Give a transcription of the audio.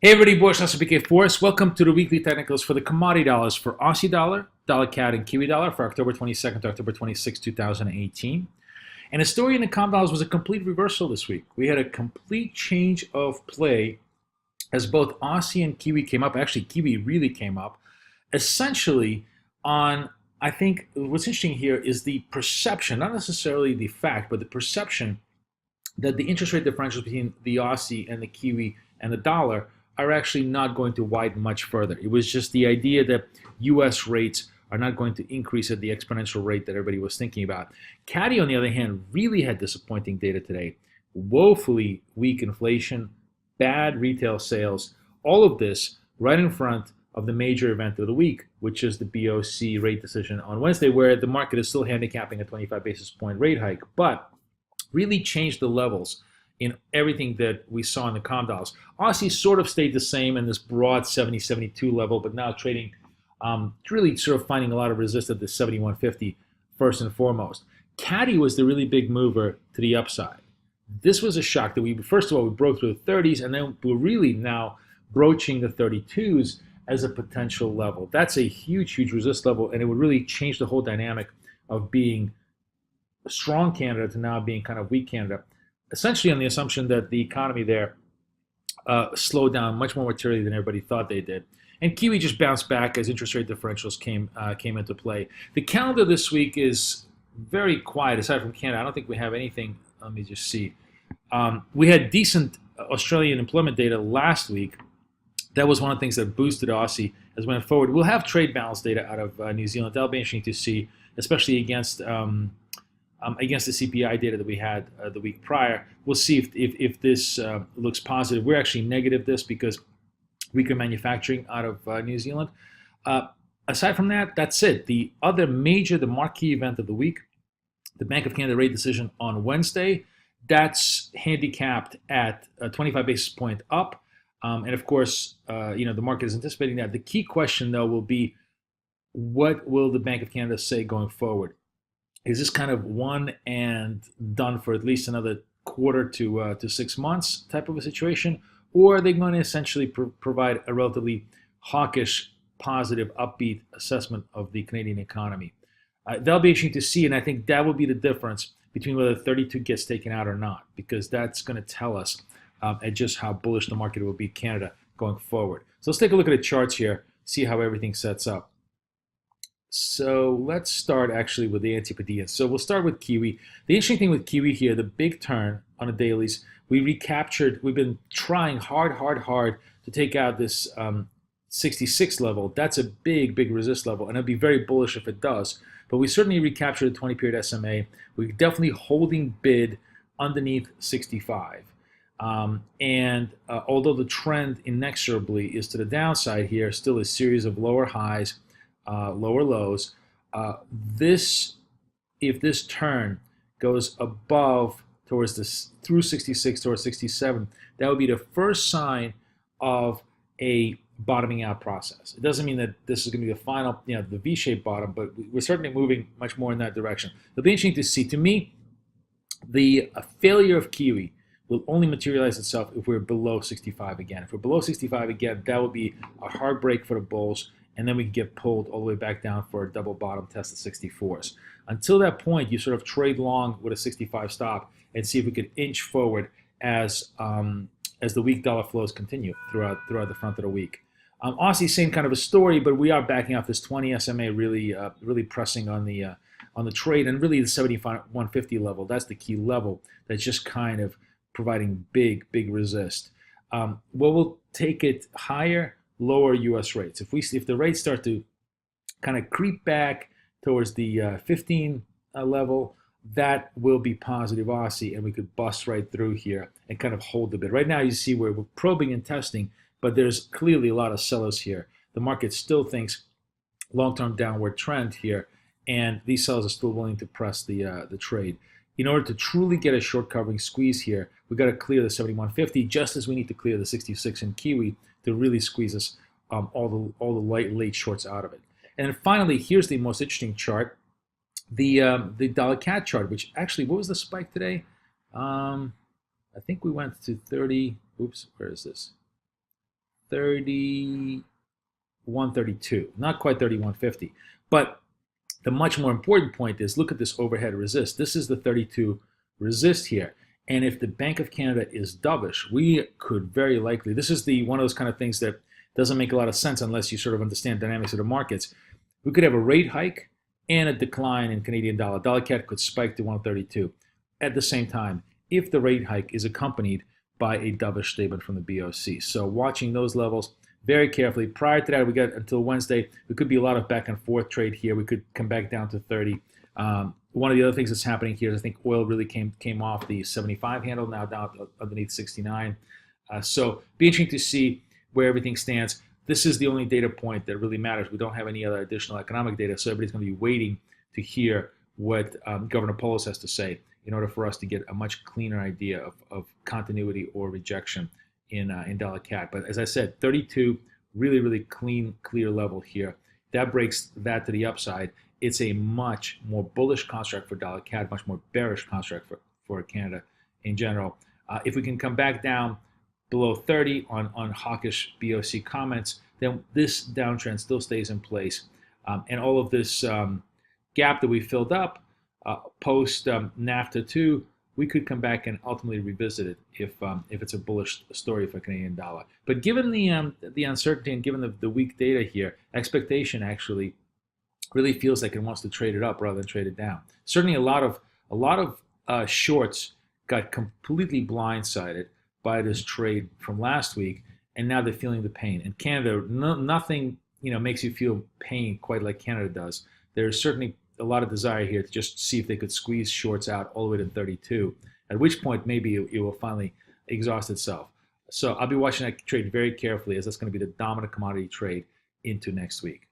Hey everybody, Boris, BK Forex. Welcome to the weekly technicals for the commodity dollars for Aussie dollar, dollar CAD, and Kiwi dollar for October 22nd to October 26, 2018. And the story in the com dollars was a complete reversal this week. We had a complete change of play as both Aussie and Kiwi came up. Actually, Kiwi really came up. Essentially, I think what's interesting here is the perception, not necessarily the fact, but the perception that the interest rate differentials between the Aussie and the Kiwi and the dollar are actually not going to widen much further. It was just the idea that US rates are not going to increase at the exponential rate that everybody was thinking about. CAD, on the other hand, really had disappointing data today. Woefully weak inflation, bad retail sales, all of this right in front of the major event of the week, which is the BOC rate decision on Wednesday, where the market is still handicapping a 25 basis point rate hike, but really changed the levels in everything that we saw in the com dollars. Aussie sort of stayed the same in this broad 70, 72 level, but now trading, really sort of finding a lot of resistance at the 71.50 first and foremost. CAD was the really big mover to the upside. This was a shock that first of all, we broke through the 30s, and then we're really now broaching the 32s as a potential level. That's a huge, huge resist level, and it would really change the whole dynamic of being a strong Canada to now being kind of weak Canada, essentially on the assumption that the economy there slowed down much more materially than everybody thought they did. And Kiwi just bounced back as interest rate differentials came into play. The calendar this week is very quiet, aside from Canada. I don't think we have anything. Let me just see. We had decent Australian employment data last week. That was one of the things that boosted Aussie as we went forward. We'll have trade balance data out of New Zealand. That'll be interesting to see, especially against the CPI data that we had the week prior. We'll see if this looks positive. We're actually negative this because weaker manufacturing out of New Zealand. Aside from that, that's it. The other major, the marquee event of the week, the Bank of Canada rate decision on Wednesday, that's handicapped at 25 basis point up. And of course, the market is anticipating that. The key question, though, will be what will the Bank of Canada say going forward? Is this kind of one and done for at least another quarter to 6 months type of a situation? Or are they going to essentially provide a relatively hawkish, positive, upbeat assessment of the Canadian economy? That'll be interesting to see, and I think that will be the difference between whether 32 gets taken out or not, because that's going to tell us at just how bullish the market will be Canada going forward. So let's take a look at the charts here, see how everything sets up. So let's start actually with the Antipodean. So we'll start with Kiwi. The interesting thing with Kiwi here, the big turn on the dailies, we've been trying hard to take out this 66 level. That's a big resist level, and it'll be very bullish if it does. But we certainly recaptured the 20-period SMA. We're definitely holding bid underneath 65. Although the trend inexorably is to the downside here, still a series of lower highs, lower lows. If this turn goes above towards this through 66 towards 67, that would be the first sign of a bottoming out process. It doesn't mean that this is going to be the final, the V-shaped bottom, but we're certainly moving much more in that direction. It'll be interesting to see. To me, the failure of Kiwi will only materialize itself if we're below 65 again. If we're below 65 again, that would be a hard break for the bulls, and then we can get pulled all the way back down for a double bottom test at 64s. Until that point, you sort of trade long with a 65 stop and see if we could inch forward as the weak dollar flows continue throughout the front of the week. Aussie, same kind of a story, but we are backing off this 20 SMA, really pressing on the trade, and really the 71.50 level. That's the key level that's just kind of providing big resist. What will take it higher? Lower U.S. rates. If the rates start to kind of creep back towards the 15 level, that will be positive Aussie, and we could bust right through here and kind of hold the bid. Right now, you see where we're probing and testing, but there's clearly a lot of sellers here. The market still thinks long-term downward trend here, and these sellers are still willing to press the trade. In order to truly get a short covering squeeze here, we've got to clear the 71.50, just as we need to clear the 66 in Kiwi to really squeeze us all the late shorts out of it. And then finally, here's the most interesting chart, the dollar CAD chart, which actually, what was the spike today? I think we went to 30. Oops, where is this? 31.32, not quite 31.50. But the much more important point is look at this overhead resist. This is the 32 resist here. And if the Bank of Canada is dovish, we could very likely, this is the one of those kind of things that doesn't make a lot of sense unless you sort of understand dynamics of the markets. We could have a rate hike and a decline in Canadian dollar. Dollar CAD could spike to 132. At the same time, if the rate hike is accompanied by a dovish statement from the BOC. So watching those levels very carefully. Prior to that, we got until Wednesday. There could be a lot of back and forth trade here. We could come back down to 30. One of the other things that's happening here is I think oil really came off the 75 handle, now down underneath 69. So be interesting to see where everything stands. This is the only data point that really matters. We don't have any other additional economic data, so everybody's going to be waiting to hear what Governor Polis has to say in order for us to get a much cleaner idea of continuity or rejection in dollar CAD. But as I said, 32, really, really clean, clear level here. That breaks that to the upside. It's a much more bullish construct for dollar CAD, much more bearish construct for Canada in general. If we can come back down below 30 on hawkish BOC comments, then this downtrend still stays in place. And all of this gap that we filled up post NAFTA 2, we could come back and ultimately revisit it if it's a bullish story for Canadian dollar. But given the uncertainty and given the weak data here, expectation actually really feels like it wants to trade it up rather than trade it down. Certainly, a lot of shorts got completely blindsided by this trade from last week, and now they're feeling the pain. In Canada, nothing makes you feel pain quite like Canada does. There's certainly a lot of desire here to just see if they could squeeze shorts out all the way to 32, at which point maybe it will finally exhaust itself. So I'll be watching that trade very carefully, as that's going to be the dominant commodity trade into next week.